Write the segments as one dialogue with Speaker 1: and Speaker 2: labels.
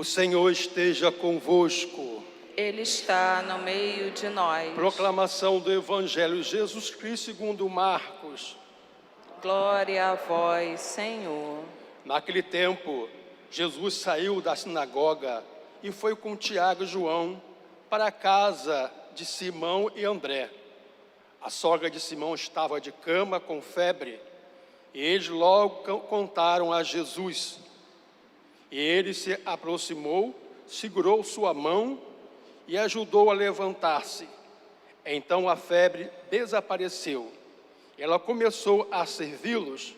Speaker 1: O Senhor esteja convosco.
Speaker 2: Ele está no meio de nós.
Speaker 1: Proclamação do Evangelho de Jesus Cristo segundo Marcos.
Speaker 2: Glória a vós, Senhor.
Speaker 1: Naquele tempo, Jesus saiu da sinagoga e foi com Tiago e João para a casa de Simão e André. A sogra de Simão estava de cama com febre, e eles logo contaram a Jesus. E ele se aproximou, segurou sua mão e ajudou a levantar-se. Então a febre desapareceu. Ela começou a servi-los.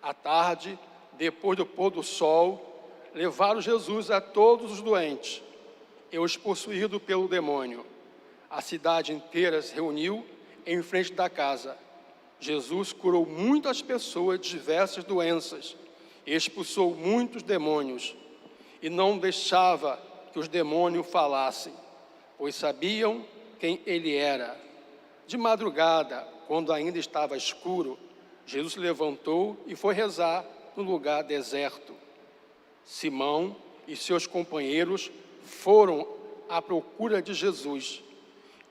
Speaker 1: À tarde, depois do pôr do sol, levaram Jesus a todos os doentes e os possuídos pelo demônio. A cidade inteira se reuniu em frente da casa. Jesus curou muitas pessoas de diversas doenças e expulsou muitos demônios, e não deixava que os demônios falassem, pois sabiam quem ele era. De madrugada, quando ainda estava escuro, Jesus se levantou e foi rezar no lugar deserto. Simão e seus companheiros foram à procura de Jesus.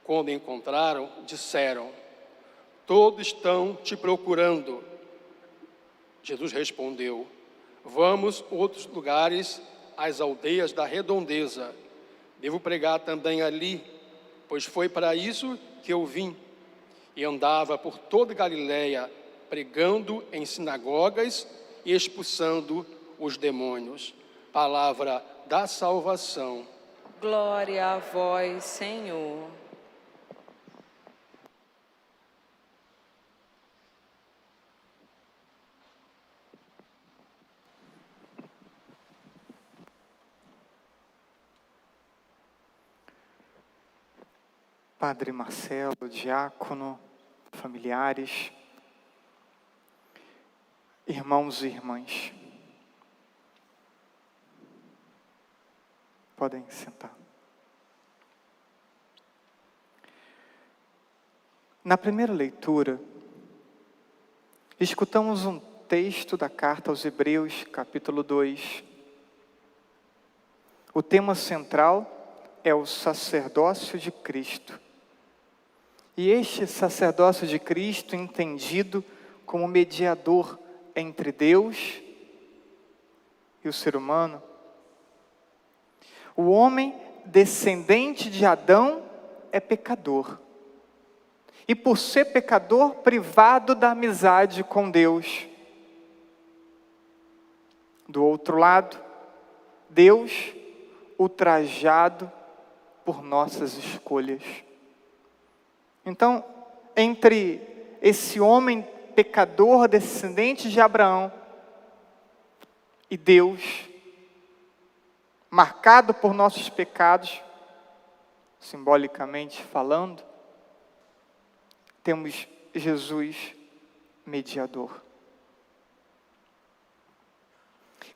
Speaker 1: Quando encontraram, disseram: "Todos estão te procurando." Jesus respondeu: "Vamos a outros lugares, às aldeias da redondeza. Devo pregar também ali, pois foi para isso que eu vim." E andava por toda Galiléia, pregando em sinagogas e expulsando os demônios. Palavra da salvação.
Speaker 2: Glória a vós, Senhor.
Speaker 3: Padre Marcelo, diácono, familiares, irmãos e irmãs, podem sentar. Na primeira leitura, escutamos um texto da carta aos Hebreus, capítulo 2. O tema central é o sacerdócio de Cristo. E este sacerdócio de Cristo entendido como mediador entre Deus e o ser humano. O homem descendente de Adão é pecador. E por ser pecador, privado da amizade com Deus. Do outro lado, Deus ultrajado por nossas escolhas. Então, entre esse homem pecador, descendente de Abraão, e Deus, marcado por nossos pecados, simbolicamente falando, temos Jesus, mediador.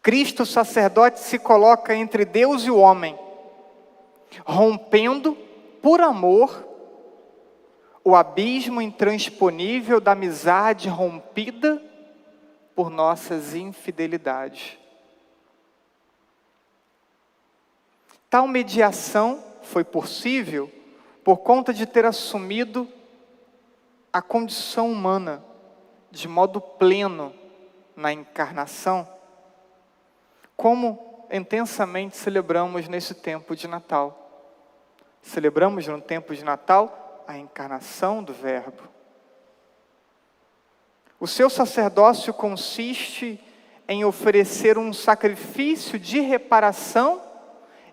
Speaker 3: Cristo, sacerdote, se coloca entre Deus e o homem, rompendo, por amor, o abismo intransponível da amizade rompida por nossas infidelidades. Tal mediação foi possível por conta de ter assumido a condição humana de modo pleno na encarnação, como intensamente celebramos nesse tempo de Natal. Celebramos no tempo de Natal a encarnação do Verbo. O seu sacerdócio consiste em oferecer um sacrifício de reparação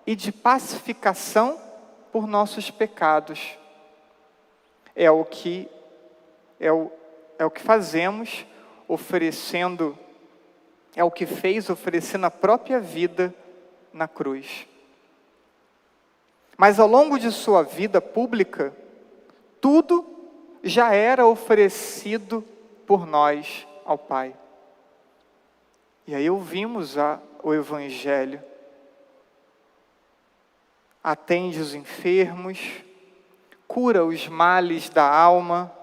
Speaker 3: e de pacificação por nossos pecados. É o que fazemos oferecendo, é o que fez oferecendo a própria vida na cruz. Mas ao longo de sua vida pública, tudo já era oferecido por nós ao Pai. E aí ouvimos o Evangelho. Atende os enfermos, cura os males da alma,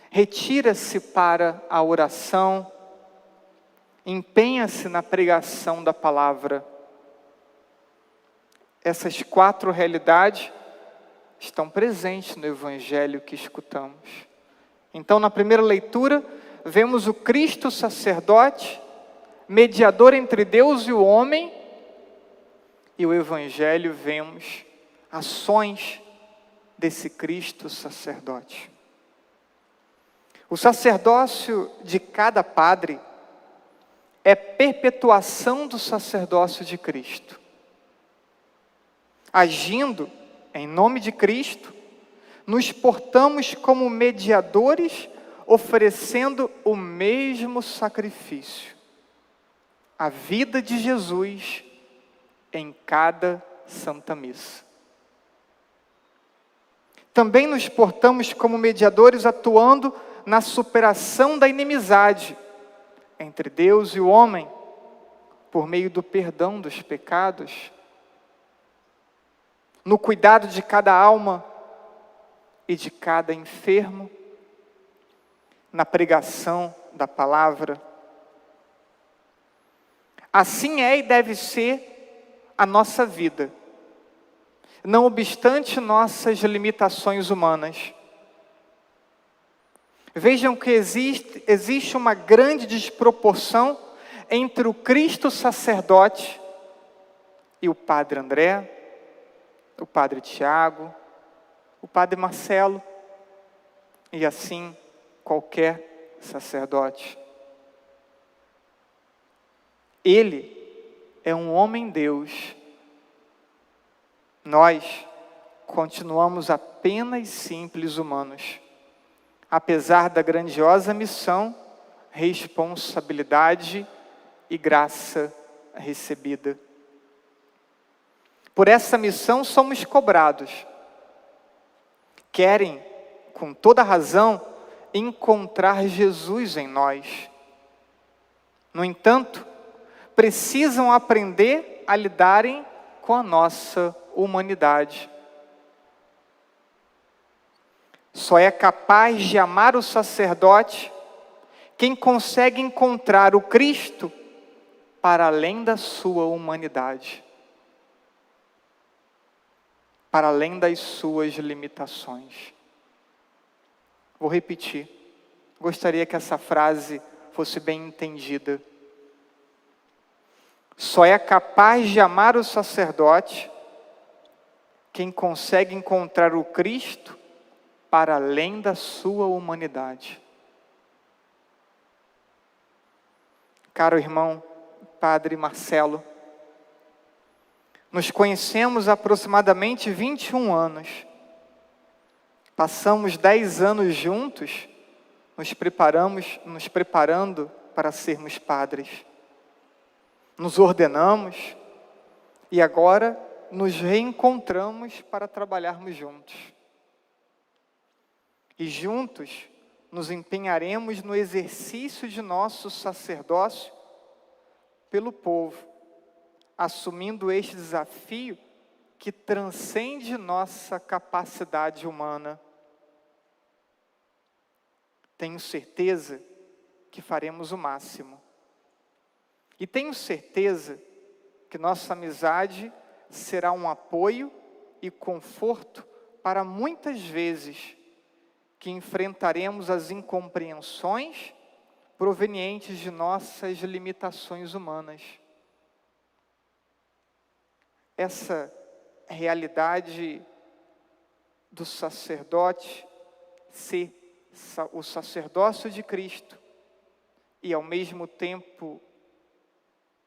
Speaker 3: retira-se para a oração, empenha-se na pregação da palavra. Essas 4 realidades estão presentes no Evangelho que escutamos. Então, na primeira leitura, vemos o Cristo sacerdote, mediador entre Deus e o homem, e o Evangelho vemos ações desse Cristo sacerdote. O sacerdócio de cada padre é perpetuação do sacerdócio de Cristo. Agindo em nome de Cristo, nos portamos como mediadores, oferecendo o mesmo sacrifício, a vida de Jesus em cada Santa Missa. Também nos portamos como mediadores, atuando na superação da inimizade entre Deus e o homem, por meio do perdão dos pecados, no cuidado de cada alma e de cada enfermo, na pregação da palavra. Assim é e deve ser a nossa vida, não obstante nossas limitações humanas. Vejam que existe uma grande desproporção entre o Cristo sacerdote e o Padre André, o Padre Tiago, o Padre Marcelo, e assim qualquer sacerdote. Ele é um homem-Deus. Nós continuamos apenas simples humanos, apesar da grandiosa missão, responsabilidade e graça recebida. Por essa missão somos cobrados. Querem, com toda razão, encontrar Jesus em nós. No entanto, precisam aprender a lidarem com a nossa humanidade. Só é capaz de amar o sacerdote quem consegue encontrar o Cristo para além da sua humanidade, para além das suas limitações. Vou repetir. Gostaria que essa frase fosse bem entendida. Só é capaz de amar o sacerdote quem consegue encontrar o Cristo para além da sua humanidade. Caro irmão, Padre Marcelo, nos conhecemos há aproximadamente 21 anos. Passamos 10 anos juntos, nos preparando para sermos padres. Nos ordenamos e agora nos reencontramos para trabalharmos juntos. E juntos nos empenharemos no exercício de nosso sacerdócio pelo povo, assumindo este desafio que transcende nossa capacidade humana. Tenho certeza que faremos o máximo. E tenho certeza que nossa amizade será um apoio e conforto para muitas vezes que enfrentaremos as incompreensões provenientes de nossas limitações humanas. Essa realidade do sacerdote ser o sacerdócio de Cristo e ao mesmo tempo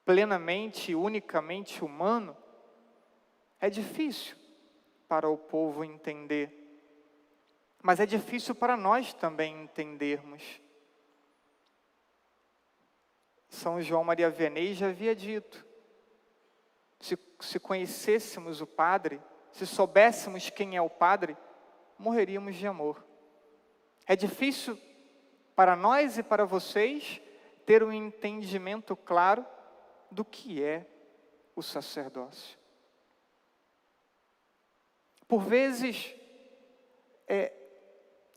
Speaker 3: plenamente e unicamente humano, é difícil para o povo entender. Mas é difícil para nós também entendermos. São João Maria Vianney já havia dito, se conhecêssemos o Padre, se soubéssemos quem é o Padre, morreríamos de amor. É difícil para nós e para vocês ter um entendimento claro do que é o sacerdócio. Por vezes,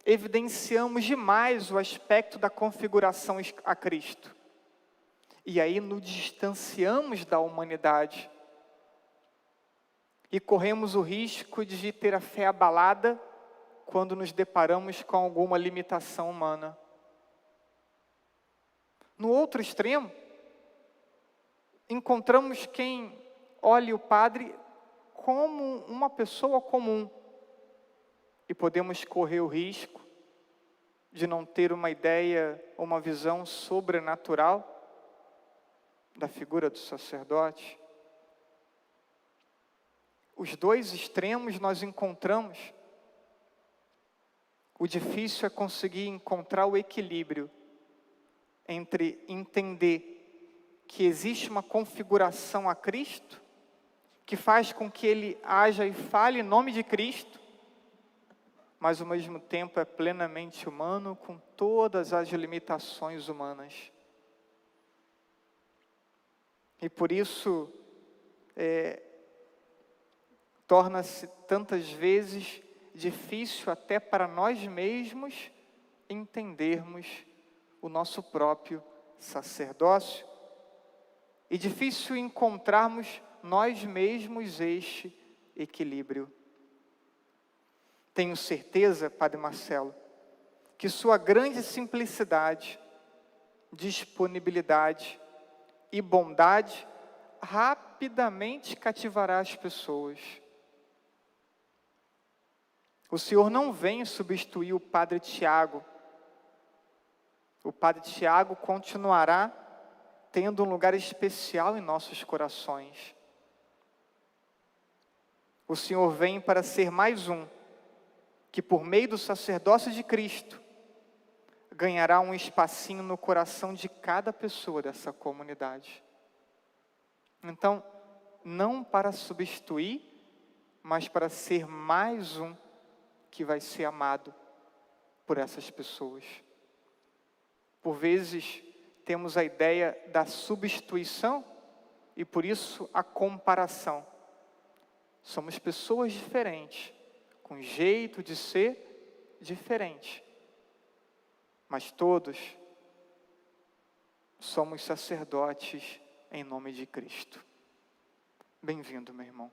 Speaker 3: evidenciamos demais o aspecto da configuração a Cristo. E aí nos distanciamos da humanidade. e corremos o risco de ter a fé abalada quando nos deparamos com alguma limitação humana. No outro extremo, encontramos quem olha o padre como uma pessoa comum e podemos correr o risco de não ter uma ideia ou uma visão sobrenatural da figura do sacerdote. Os dois extremos nós encontramos. O difícil é conseguir encontrar o equilíbrio entre entender que existe uma configuração a Cristo, que faz com que Ele haja e fale em nome de Cristo, mas ao mesmo tempo é plenamente humano, com todas as limitações humanas. E por isso, torna-se tantas vezes difícil até para nós mesmos entendermos o nosso próprio sacerdócio. E difícil encontrarmos nós mesmos este equilíbrio. Tenho certeza, Padre Marcelo, que sua grande simplicidade, disponibilidade e bondade rapidamente cativará as pessoas. O Senhor não vem substituir o Padre Tiago. O Padre Tiago continuará tendo um lugar especial em nossos corações. O Senhor vem para ser mais um, que por meio do sacerdócio de Cristo, ganhará um espacinho no coração de cada pessoa dessa comunidade. Então, não para substituir, mas para ser mais um que vai ser amado por essas pessoas. Por vezes, temos a ideia da substituição e por isso a comparação. Somos pessoas diferentes, com jeito de ser diferente. Mas todos somos sacerdotes em nome de Cristo. Bem-vindo, meu irmão.